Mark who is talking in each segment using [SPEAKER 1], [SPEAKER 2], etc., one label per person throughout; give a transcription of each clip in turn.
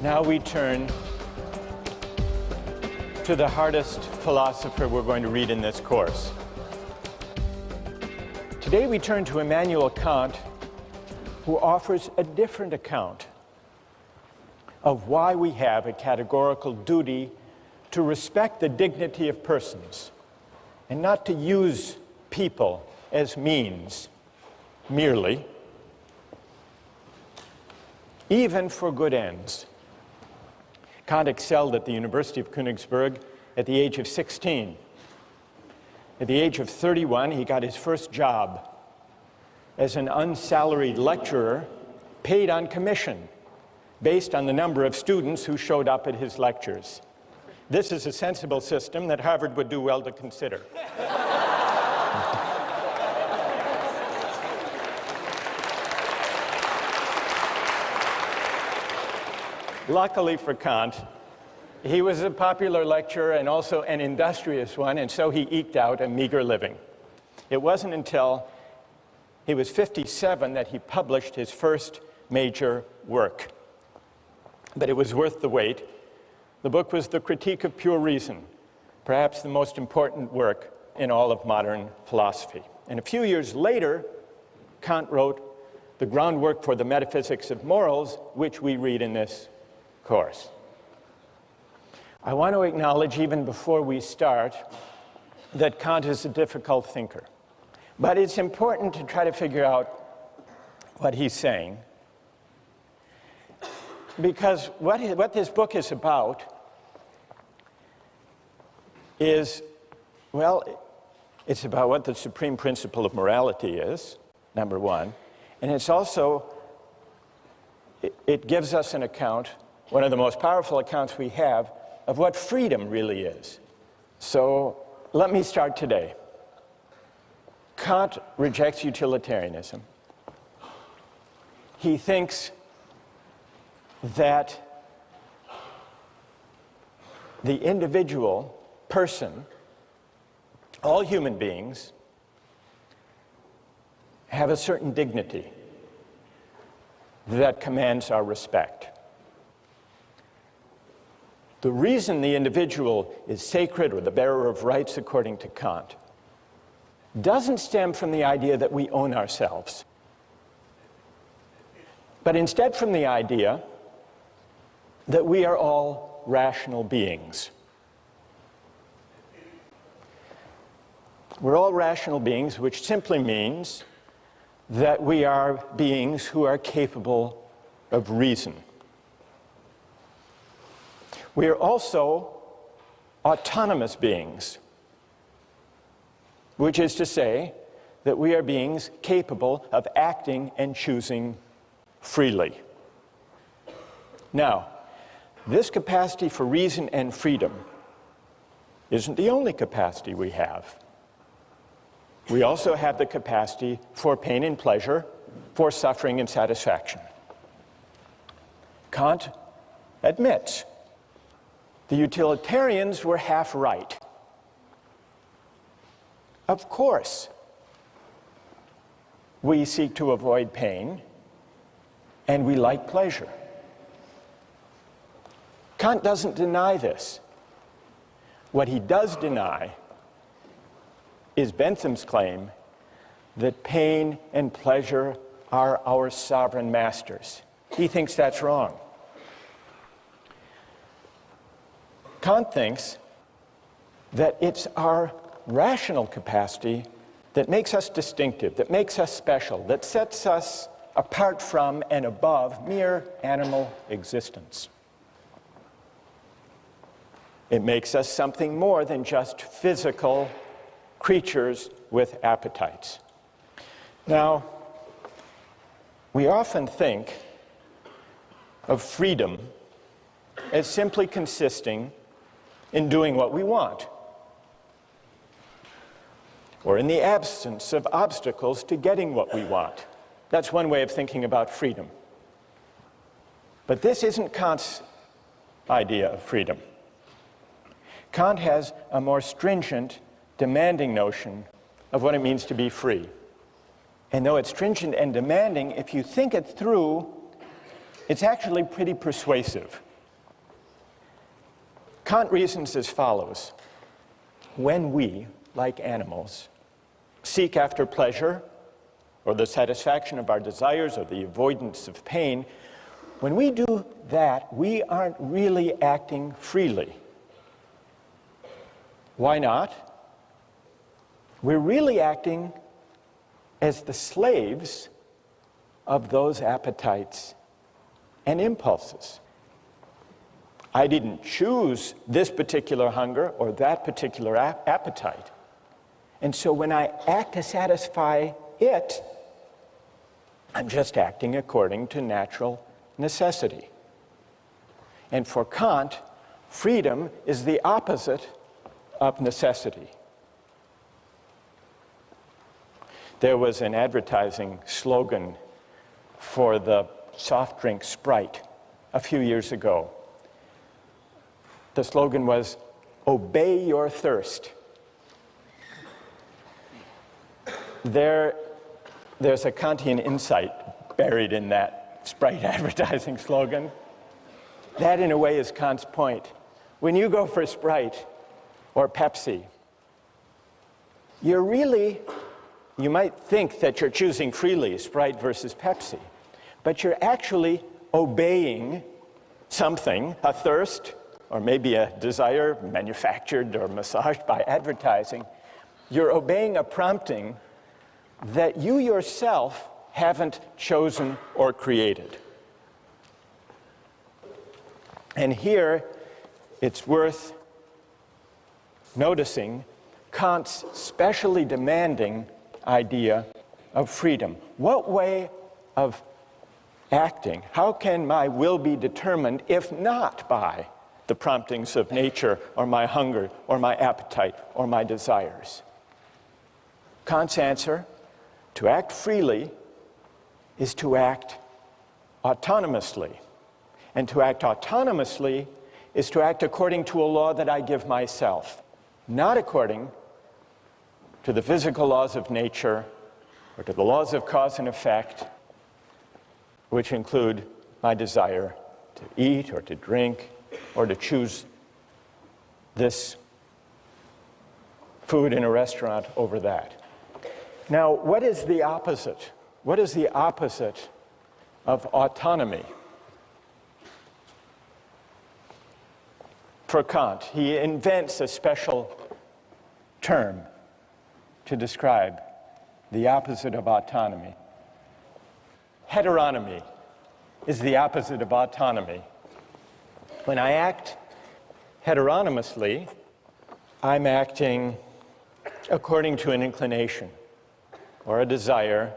[SPEAKER 1] Now we turn to the hardest philosopher we're going to read in this course. Today we turn to Immanuel Kant, who offers a different account of why we have a categorical duty to respect the dignity of persons and not to use people as means merely, even for good ends. Kant excelled at the University of Königsberg at the age of 16. At the age of 31, he got his first job as an unsalaried lecturer paid on commission based on the number of students who showed up at his lectures. This is a sensible system that Harvard would do well to consider. Luckily for Kant, he was a popular lecturer and also an industrious one, and so he eked out a meager living. It wasn't until he was 57 that he published his first major work. But it was worth the wait. The book was The Critique of Pure Reason, perhaps the most important work in all of modern philosophy. And a few years later, Kant wrote the groundwork for the metaphysics of morals, which we read in this course. I want to acknowledge, even before we start, that Kant is a difficult thinker. But it's important to try to figure out what he's saying, because what this book is about is, well, it's about what the supreme principle of morality is, number one, and it's also, it gives us an account, one of the most powerful accounts we have, of what freedom really is. So let me start today. Kant rejects utilitarianism. He thinks that the individual person, all human beings, have a certain dignity that commands our respect. The reason the individual is sacred, or the bearer of rights according to Kant, doesn't stem from the idea that we own ourselves, but instead from the idea that we are all rational beings. We're all rational beings, which simply means that we are beings who are capable of reason. We are also autonomous beings, which is to say that we are beings capable of acting and choosing freely. Now, this capacity for reason and freedom isn't the only capacity we have. We also have the capacity for pain and pleasure, for suffering and satisfaction. Kant admits the utilitarians were half right. Of course, we seek to avoid pain, and we like pleasure. Kant doesn't deny this. What he does deny is Bentham's claim that pain and pleasure are our sovereign masters. He thinks that's wrong. Kant thinks that it's our rational capacity that makes us distinctive, that makes us special, that sets us apart from and above mere animal existence. It makes us something more than just physical creatures with appetites. Now, we often think of freedom as simply consisting in doing what we want, or in the absence of obstacles to getting what we want. That's one way of thinking about freedom. But this isn't Kant's idea of freedom. Kant has a more stringent, demanding notion of what it means to be free. And though it's stringent and demanding, if you think it through, it's actually pretty persuasive. Kant reasons as follows. When we, like animals, seek after pleasure or the satisfaction of our desires or the avoidance of pain, when we do that, we aren't really acting freely. Why not? We're really acting as the slaves of those appetites and impulses. I didn't choose this particular hunger or that particular appetite. And so when I act to satisfy it, I'm just acting according to natural necessity. And for Kant, freedom is the opposite of necessity. There was an advertising slogan for the soft drink Sprite a few years ago. The slogan was, "Obey your thirst." There's a Kantian insight buried in that Sprite advertising slogan. That, in a way, is Kant's point. When you go for Sprite or Pepsi, you might think that you're choosing freely, Sprite versus Pepsi, but you're actually obeying something, a thirst, or maybe a desire manufactured or massaged by advertising. You're obeying a prompting that you yourself haven't chosen or created. And here, it's worth noticing Kant's specially demanding idea of freedom. What way of acting, how can my will be determined if not by the promptings of nature or my hunger or my appetite or my desires? Kant's answer, to act freely, is to act autonomously. And to act autonomously is to act according to a law that I give myself, not according to the physical laws of nature or to the laws of cause and effect, which include my desire to eat or to drink or to choose this food in a restaurant over that. Now, what is the opposite? What is the opposite of autonomy? For Kant, he invents a special term to describe the opposite of autonomy. Heteronomy is the opposite of autonomy. When I act heteronomously, I'm acting according to an inclination or a desire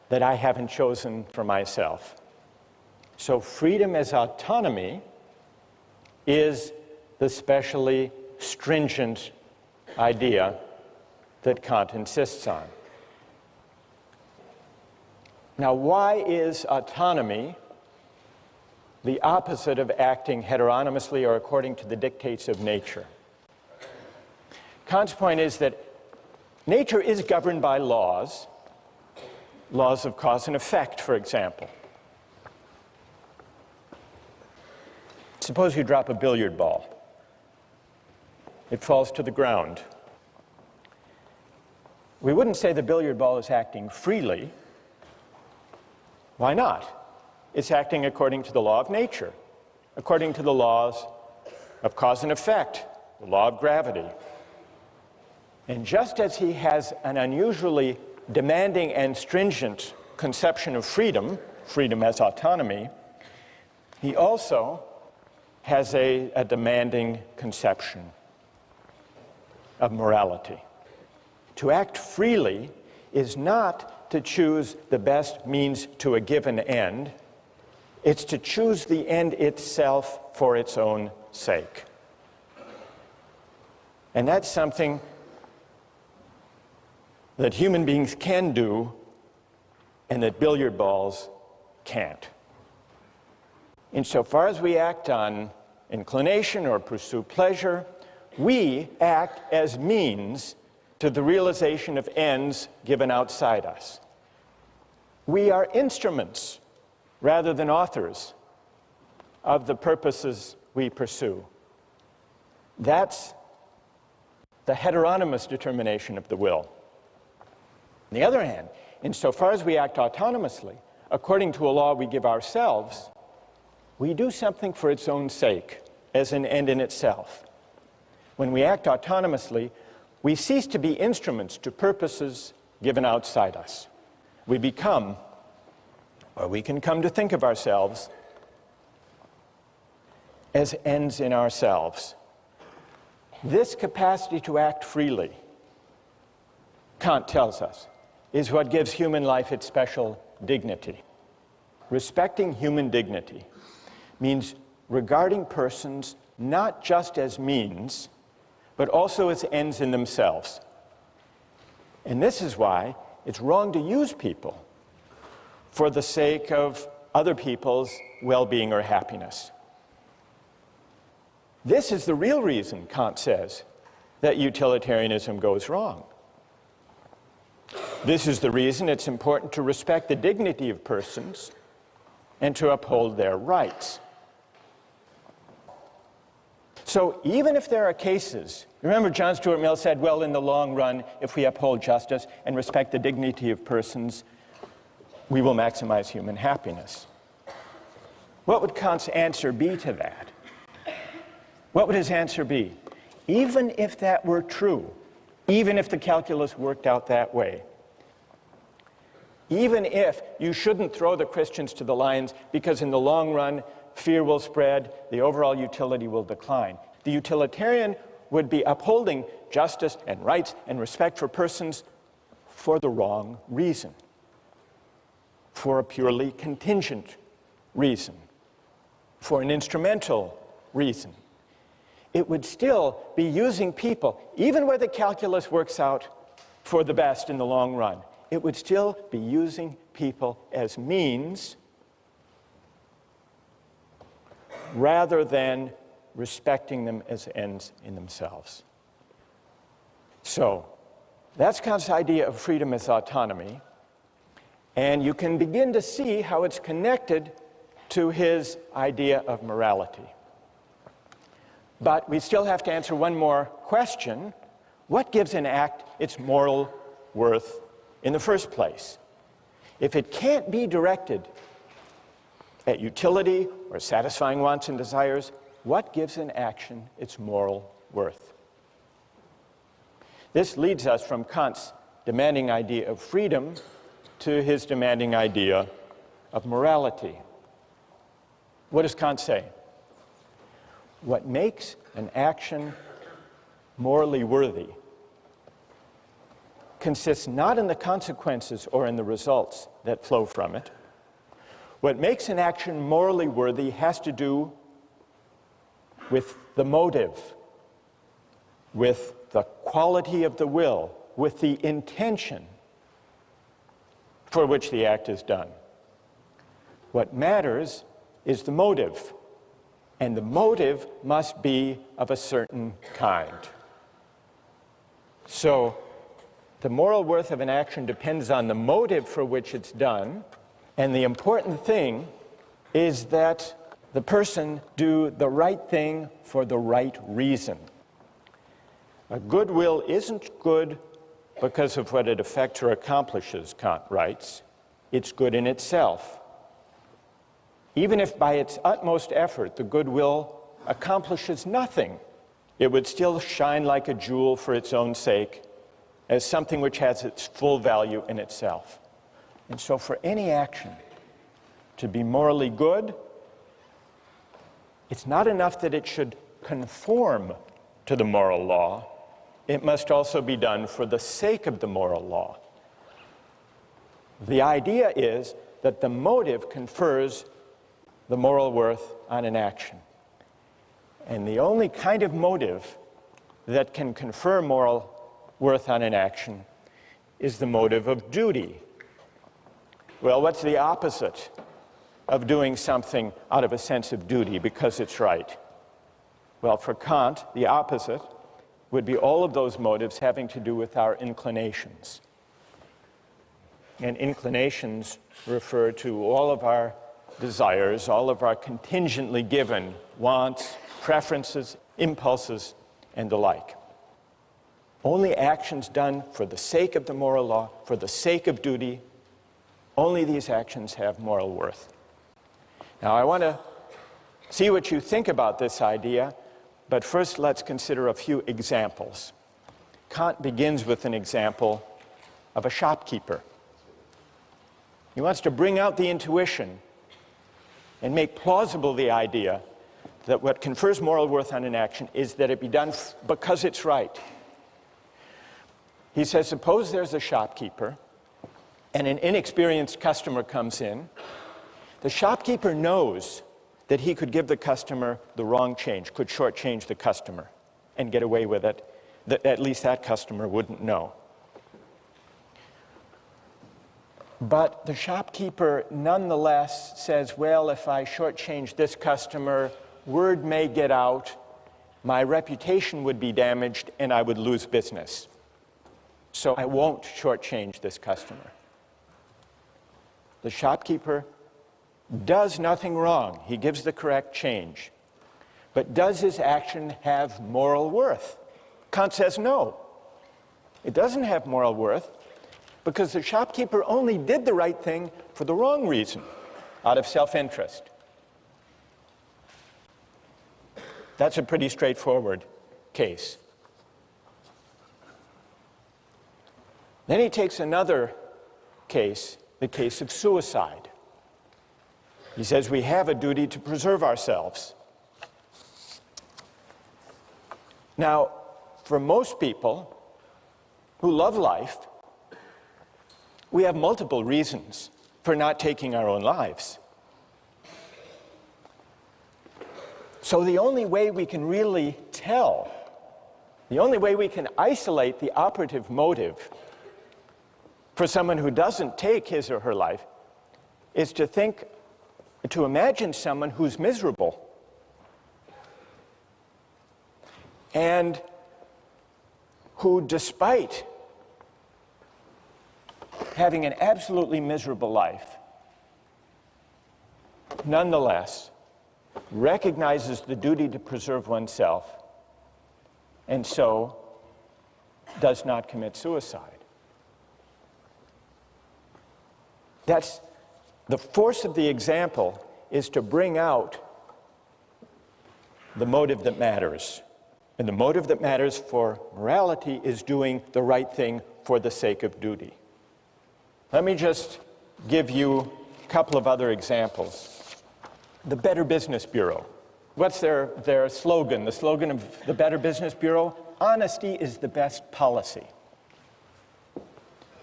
[SPEAKER 1] that I haven't chosen for myself. So freedom as autonomy is the specially stringent idea that Kant insists on. Now, why is autonomy the opposite of acting heteronomously or according to the dictates of nature? Kant's point is that nature is governed by laws of cause and effect, for example. Suppose you drop a billiard ball. It falls to the ground. We wouldn't say the billiard ball is acting freely. Why not? It's acting according to the law of nature, according to the laws of cause and effect, the law of gravity. And just as he has an unusually demanding and stringent conception of freedom, freedom as autonomy, he also has a demanding conception of morality. To act freely is not to choose the best means to a given end. It's to choose the end itself for its own sake. And that's something that human beings can do and that billiard balls can't. Insofar as we act on inclination or pursue pleasure, we act as means to the realization of ends given outside us. We are instruments rather than authors of the purposes we pursue. That's the heteronymous determination of the will. On the other hand, insofar as we act autonomously, according to a law we give ourselves, we do something for its own sake, as an end in itself. When we act autonomously, we cease to be instruments to purposes given outside us. We become, or we can come to think of ourselves, as ends in ourselves. This capacity to act freely, Kant tells us, is what gives human life its special dignity. Respecting human dignity means regarding persons not just as means, but also as ends in themselves. And this is why it's wrong to use people for the sake of other people's well-being or happiness. This is the real reason, Kant says, that utilitarianism goes wrong. This is the reason it's important to respect the dignity of persons and to uphold their rights. So even if there are cases, remember John Stuart Mill said, well, in the long run, if we uphold justice and respect the dignity of persons, we will maximize human happiness. What would Kant's answer be to that? What would his answer be? Even if that were true, even if the calculus worked out that way, even if you shouldn't throw the Christians to the lions because in the long run, fear will spread, the overall utility will decline. The utilitarian would be upholding justice and rights and respect for persons for the wrong reason, for a purely contingent reason, for an instrumental reason. It would still be using people, even where the calculus works out for the best in the long run, it would still be using people as means rather than respecting them as ends in themselves. So, that's Kant's idea of freedom as autonomy, and you can begin to see how it's connected to his idea of morality. But we still have to answer one more question. What gives an act its moral worth in the first place? If it can't be directed at utility or satisfying wants and desires, what gives an action its moral worth? This leads us from Kant's demanding idea of freedom to his demanding idea of morality. What does Kant say? What makes an action morally worthy consists not in the consequences or in the results that flow from it. What makes an action morally worthy has to do with the motive, with the quality of the will, with the intention for which the act is done. What matters is the motive, and the motive must be of a certain kind. So, the moral worth of an action depends on the motive for which it's done, and the important thing is that the person do the right thing for the right reason. A good will isn't good because of what it affects or accomplishes, Kant writes. It's good in itself. Even if by its utmost effort the good will accomplishes nothing, it would still shine like a jewel for its own sake, as something which has its full value in itself. And so for any action to be morally good, it's not enough that it should conform to the moral law. It must also be done for the sake of the moral law. The idea is that the motive confers the moral worth on an action. And the only kind of motive that can confer moral worth on an action is the motive of duty. Well, what's the opposite of doing something out of a sense of duty because it's right? Well, for Kant, the opposite would be all of those motives having to do with our inclinations. And inclinations refer to all of our desires, all of our contingently given wants, preferences, impulses, and the like. Only actions done for the sake of the moral law, for the sake of duty, only these actions have moral worth. Now, I want to see what you think about this idea, but first let's consider a few examples. Kant begins with an example of a shopkeeper. He wants to bring out the intuition and make plausible the idea that what confers moral worth on an action is that it be done because it's right. He says, suppose there's a shopkeeper and an inexperienced customer comes in. The shopkeeper knows that he could give the customer the wrong change, could shortchange the customer and get away with it, that at least that customer wouldn't know. But the shopkeeper nonetheless says, well, if I shortchange this customer, word may get out, my reputation would be damaged, and I would lose business. So I won't shortchange this customer. The shopkeeper does nothing wrong. He gives the correct change. But does his action have moral worth? Kant says no. It doesn't have moral worth because the shopkeeper only did the right thing for the wrong reason, out of self-interest. That's a pretty straightforward case. Then he takes another case, the case of suicide. He says we have a duty to preserve ourselves. Now, for most people who love life, we have multiple reasons for not taking our own lives. So the only way we can really tell, the only way we can isolate the operative motive for someone who doesn't take his or her life is to imagine someone who's miserable and who, despite having an absolutely miserable life, nonetheless recognizes the duty to preserve oneself and so does not commit suicide. That's the force of the example, is to bring out the motive that matters. And the motive that matters for morality is doing the right thing for the sake of duty. Let me just give you a couple of other examples. The Better Business Bureau. What's their slogan? The slogan of the Better Business Bureau? Honesty is the best policy.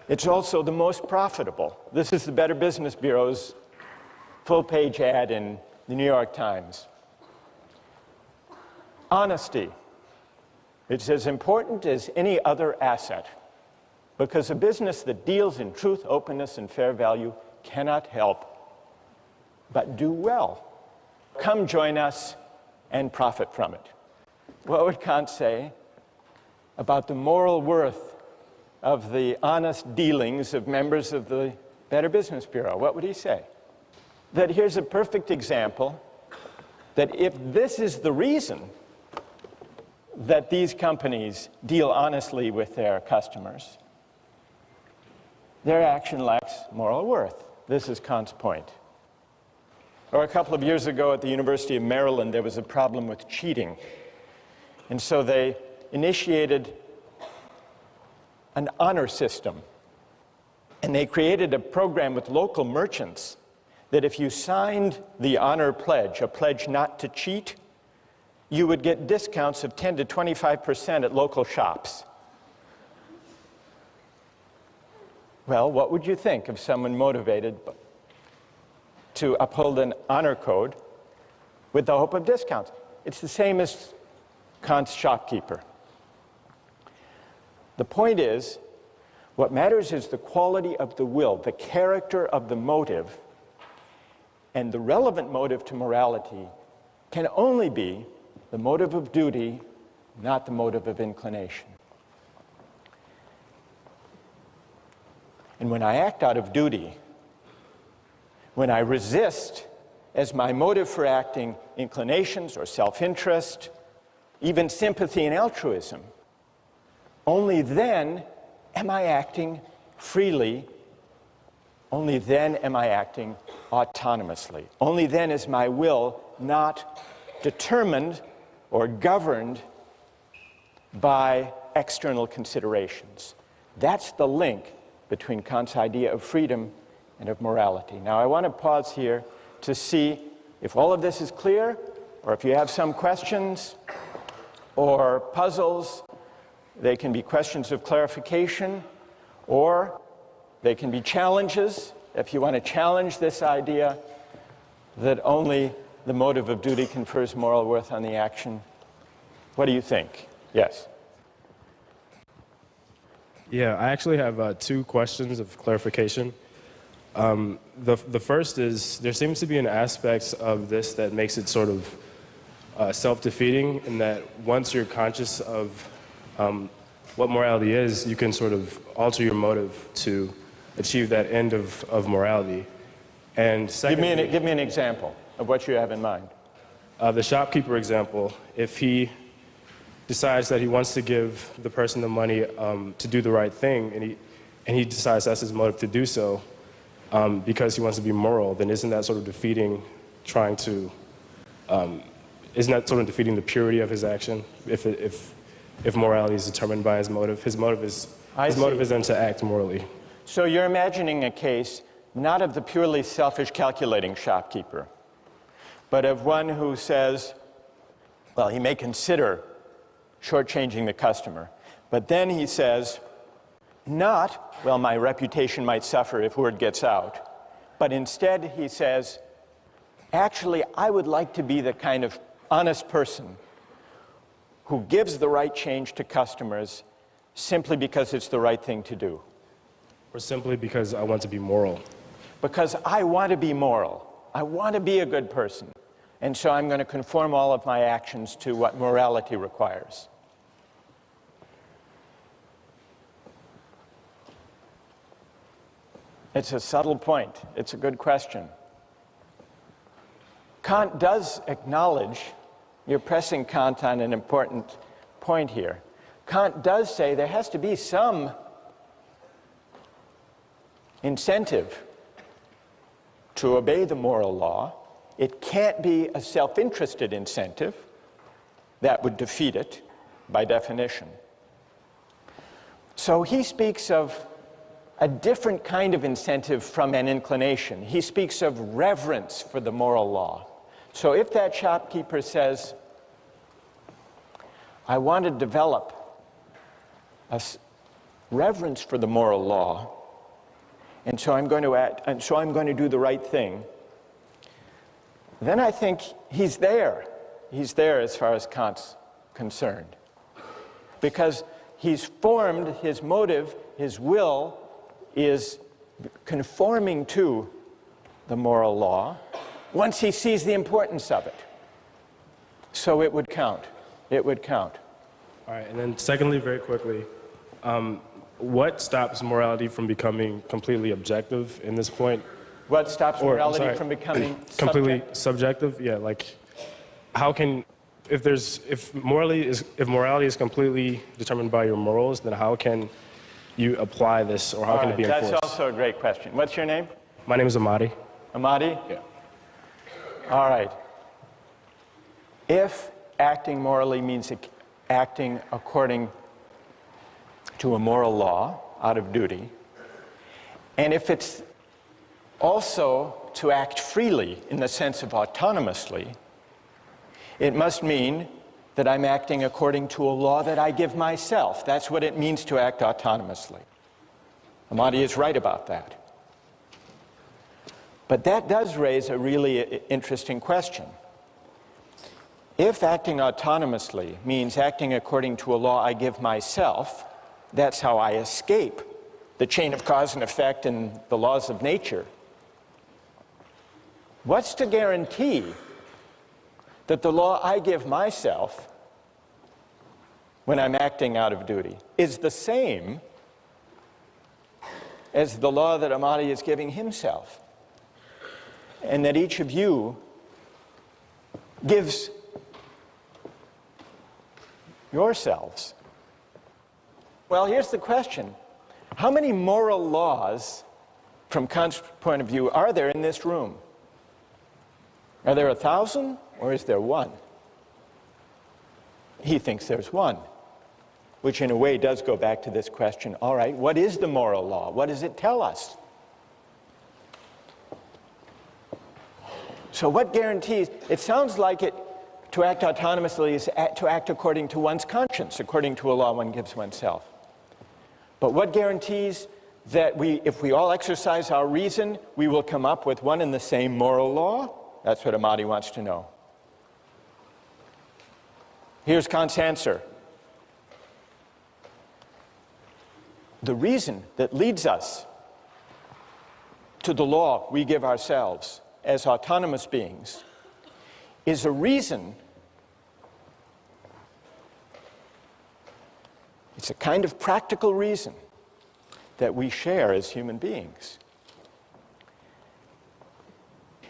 [SPEAKER 1] It's also the most profitable. This is the Better Business Bureau's full-page ad in the New York Times. Honesty. It's as important as any other asset, because a business that deals in truth, openness, and fair value cannot help but do well. Come join us and profit from it. What would Kant say about the moral worth of the honest dealings of members of the Better Business Bureau? What would he say? That here's a perfect example that if this is the reason that these companies deal honestly with their customers, their action lacks moral worth. This is Kant's point. Or a couple of years ago at the University of Maryland, there was a problem with cheating. And so they initiated an honor system. And they created a program with local merchants that if you signed the honor pledge, a pledge not to cheat, you would get discounts of 10 to 25% at local shops. Well, what would you think of someone motivated to uphold an honor code with the hope of discounts? It's the same as Kant's shopkeeper. The point is, what matters is the quality of the will, the character of the motive, and the relevant motive to morality can only be the motive of duty, not the motive of inclination. And when I act out of duty, when I resist as my motive for acting inclinations or self-interest even sympathy and altruism, only then am I acting freely. Only then am I acting autonomously. Only then is my will not determined or governed by external considerations. That's the link between Kant's idea of freedom and of morality. Now, I want to pause here to see if all of this is clear, or if you have some questions or puzzles. They can be questions of clarification, or they can be challenges, if you want to challenge this idea that only the motive of duty confers moral worth on the action. What do you think? Yes?
[SPEAKER 2] Yeah, I actually have two questions of clarification. The first is, there seems to be an aspect of this that makes it sort of self-defeating, in that once you're conscious of what morality is, you can sort of alter your motive to achieve that end of morality. And secondly,
[SPEAKER 1] give me an example of what you have in mind.
[SPEAKER 2] The shopkeeper example, if he decides that he wants to give the person the money to do the right thing, and he decides that's his motive to do so because he wants to be moral, then isn't that sort of defeating isn't that sort of defeating the purity of his action if morality is determined by his motive? His motive is then to act morally.
[SPEAKER 1] So you're imagining a case not of the purely selfish calculating shopkeeper, but of one who says, well, he may consider shortchanging the customer, but then he says, not, well, my reputation might suffer if word gets out, but instead he says, actually, I would like to be the kind of honest person who gives the right change to customers simply because it's the right thing to do.
[SPEAKER 2] Or simply because I want to be moral.
[SPEAKER 1] Because I want to be moral. I want to be a good person. And so I'm going to conform all of my actions to what morality requires. It's a subtle point. It's a good question. Kant does acknowledge, you're pressing Kant on an important point here. Kant does say there has to be some incentive to obey the moral law. It can't be a self-interested incentive. That would defeat it by definition. So he speaks of a different kind of incentive from an inclination. He speaks of reverence for the moral law. So if that shopkeeper says, I want to develop a reverence for the moral law, and so I'm going to act, and so I'm going to do the right thing, then I think he's there. He's there as far as Kant's concerned. Because he's formed his motive, his will is conforming to the moral law once he sees the importance of it. So it would count. It would count.
[SPEAKER 2] All right, and then secondly, very quickly, what stops morality from becoming completely objective in this point?
[SPEAKER 1] What stops morality from becoming
[SPEAKER 2] completely subjective? Yeah, like how can, if morality is completely determined by your morals, then how can you apply this, or how can it be enforced?
[SPEAKER 1] That's also a great question. What's your name?
[SPEAKER 2] My name is Amadi.
[SPEAKER 1] Amadi?
[SPEAKER 2] Yeah.
[SPEAKER 1] All right. If acting morally means acting according to a moral law out of duty, and if it's also to act freely in the sense of autonomously, it must mean that I'm acting according to a law that I give myself. That's what it means to act autonomously. Amadi is right about that. But that does raise a really interesting question. If acting autonomously means acting according to a law I give myself, that's how I escape the chain of cause and effect and the laws of nature. What's to guarantee that the law I give myself when I'm acting out of duty is the same as the law that Amadi is giving himself, and that each of you gives yourselves. Well, here's the question. How many moral laws, from Kant's point of view, are there in this room? Are there 1,000 or is there one? He thinks there's one, which in a way does go back to this question, all right, what is the moral law? What does it tell us? So what guarantees? It sounds like to act autonomously is to act according to one's conscience, according to a law one gives oneself. But what guarantees that if we all exercise our reason, we will come up with one and the same moral law? That's what Amati wants to know. Here's Kant's answer. The reason that leads us to the law we give ourselves as autonomous beings is a reason, it's a kind of practical reason that we share as human beings.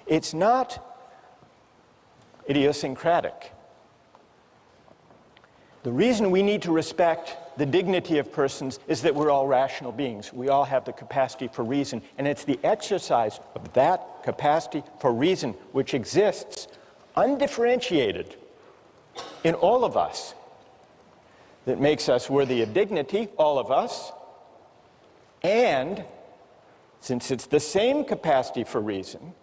[SPEAKER 1] It's not idiosyncratic. The reason we need to respect the dignity of persons is that we're all rational beings. We all have the capacity for reason, and it's the exercise of that capacity for reason which exists undifferentiated in all of us that makes us worthy of dignity, all of us. And since it's the same capacity for reason,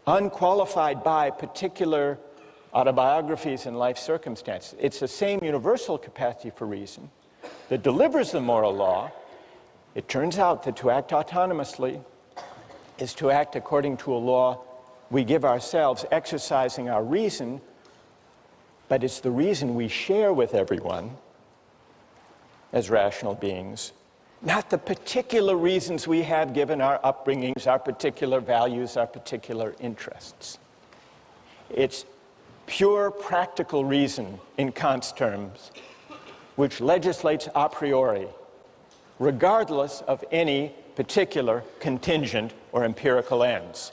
[SPEAKER 1] unqualified by particular autobiographies and life circumstances, it's the same universal capacity for reason that delivers the moral law. It turns out that to act autonomously is to act according to a law we give ourselves, exercising our reason, but it's the reason we share with everyone as rational beings, not the particular reasons we have given our upbringings, our particular values, our particular interests. It's pure practical reason, in Kant's terms, which legislates a priori, regardless of any particular contingent or empirical ends.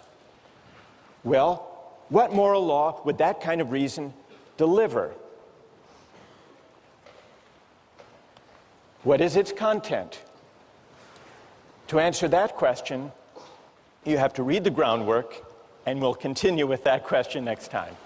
[SPEAKER 1] Well, what moral law would that kind of reason deliver? What is its content? To answer that question, you have to read the groundwork, and we'll continue with that question next time.